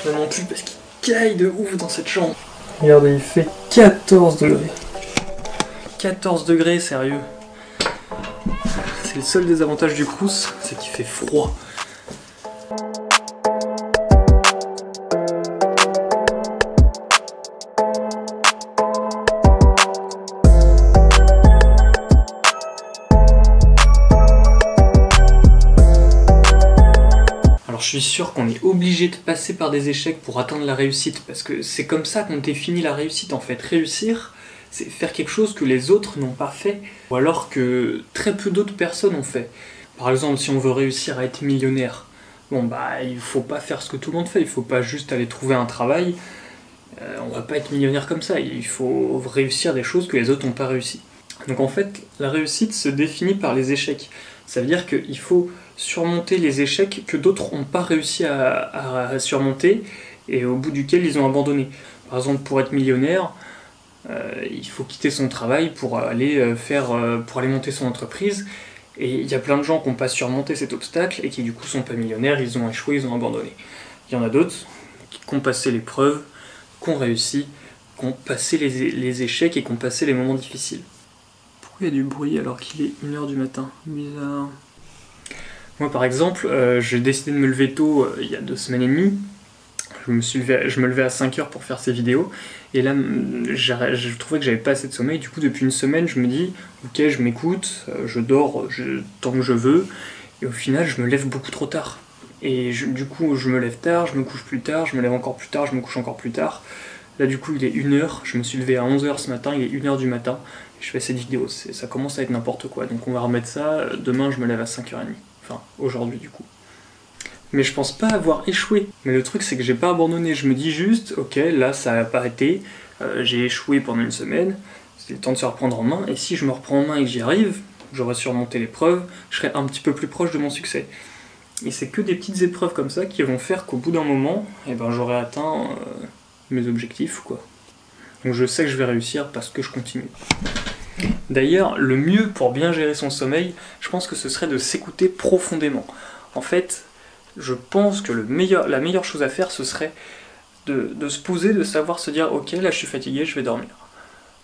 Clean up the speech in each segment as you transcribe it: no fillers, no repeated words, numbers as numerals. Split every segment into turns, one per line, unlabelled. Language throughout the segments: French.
Je mets mon pull parce qu'il caille de ouf dans cette chambre. Regardez, il fait 14 degrés. 14 degrés, sérieux. C'est le seul désavantage du Crous, c'est qu'il fait froid. Alors je suis sûr qu'on est obligé de passer par des échecs pour atteindre la réussite, parce que c'est comme ça qu'on définit la réussite en fait. Réussir, c'est faire quelque chose que les autres n'ont pas fait, ou alors que très peu d'autres personnes ont fait. Par exemple, si on veut réussir à être millionnaire, bon bah il faut pas faire ce que tout le monde fait, il faut pas juste aller trouver un travail, on va pas être millionnaire comme ça, il faut réussir des choses que les autres n'ont pas réussi. Donc en fait, la réussite se définit par les échecs. Ça veut dire qu'il faut surmonter les échecs que d'autres n'ont pas réussi à surmonter et au bout duquel ils ont abandonné. Par exemple, pour être millionnaire, il faut quitter son travail pour aller monter son entreprise. Et il y a plein de gens qui n'ont pas surmonté cet obstacle et qui du coup sont pas millionnaires, ils ont échoué, ils ont abandonné. Il y en a d'autres qui ont passé l'épreuve, qui ont réussi, qui ont passé les échecs et qui ont passé les moments difficiles. Pourquoi il y a du bruit alors qu'il est 1h du matin? Bizarre. Moi par exemple, j'ai décidé de me lever tôt il y a 2 semaines et demie. Je me levais à 5h pour faire ces vidéos, et là je trouvais que j'avais pas assez de sommeil. Du coup depuis une semaine je me dis ok, je m'écoute, je dors tant que je veux, et au final je me lève beaucoup trop tard. Et du coup je me lève tard, je me couche plus tard, je me lève encore plus tard, je me couche encore plus tard. Là du coup il est 1h, je me suis levé à 11h ce matin, il est 1h du matin, et je fais cette vidéo, ça commence à être n'importe quoi. Donc on va remettre ça, demain je me lève à 5h30, enfin aujourd'hui du coup. Mais je pense pas avoir échoué. Mais le truc c'est que j'ai pas abandonné, je me dis juste, ok, là ça a pas été, j'ai échoué pendant une semaine, c'est le temps de se reprendre en main, et si je me reprends en main et que j'y arrive, j'aurai surmonté l'épreuve, je serai un petit peu plus proche de mon succès. Et c'est que des petites épreuves comme ça qui vont faire qu'au bout d'un moment, eh ben, j'aurai atteint mes objectifs, quoi. Donc je sais que je vais réussir parce que je continue. D'ailleurs, le mieux pour bien gérer son sommeil, je pense que ce serait de s'écouter profondément. En fait, je pense que la meilleure chose à faire, ce serait de se poser, de savoir se dire ok, là je suis fatigué, je vais dormir.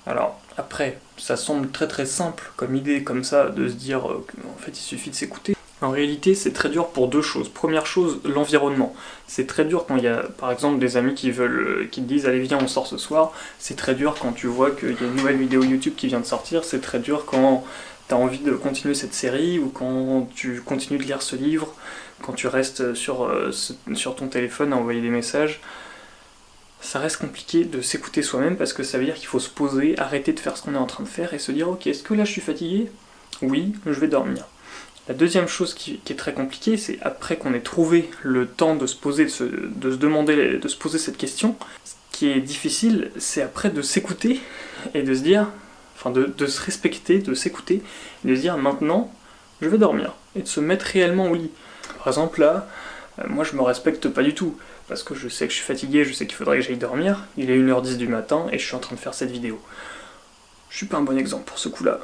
Alors après, ça semble très très simple comme idée, comme ça, de se dire qu'en fait il suffit de s'écouter. En réalité, c'est très dur pour 2 choses. Première chose, l'environnement. C'est très dur quand il y a par exemple des amis qui te disent allez viens on sort ce soir. C'est très dur quand tu vois qu'il y a une nouvelle vidéo YouTube qui vient de sortir. C'est très dur quand tu as envie de continuer cette série, ou quand tu continues de lire ce livre, quand tu restes sur ton téléphone à envoyer des messages. Ça reste compliqué de s'écouter soi-même parce que ça veut dire qu'il faut se poser, arrêter de faire ce qu'on est en train de faire et se dire ok, est-ce que là je suis fatigué? Oui, je vais dormir. La deuxième chose qui est très compliquée, c'est après qu'on ait trouvé le temps de se poser, de se poser cette question, ce qui est difficile, c'est après de s'écouter et de se dire, enfin de se respecter, de s'écouter, et de se dire maintenant, je vais dormir, et de se mettre réellement au lit. Par exemple là, moi je me respecte pas du tout, parce que je sais que je suis fatigué, je sais qu'il faudrait que j'aille dormir, il est 1h10 du matin et je suis en train de faire cette vidéo. Je suis pas un bon exemple pour ce coup-là,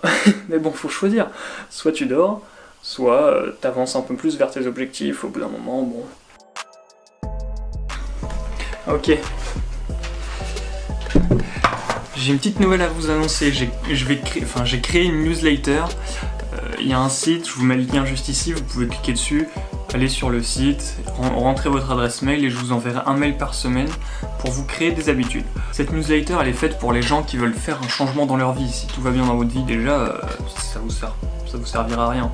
mais bon, faut choisir, soit tu dors, soit t'avances un peu plus vers tes objectifs, au bout d'un moment, bon... Ok. J'ai une petite nouvelle à vous annoncer, j'ai créé une newsletter. Il y a un site, je vous mets le lien juste ici, vous pouvez cliquer dessus, aller sur le site, rentrez votre adresse mail et je vous enverrai un mail par semaine pour vous créer des habitudes. Cette newsletter elle est faite pour les gens qui veulent faire un changement dans leur vie. Si tout va bien dans votre vie déjà, ça vous servira à rien.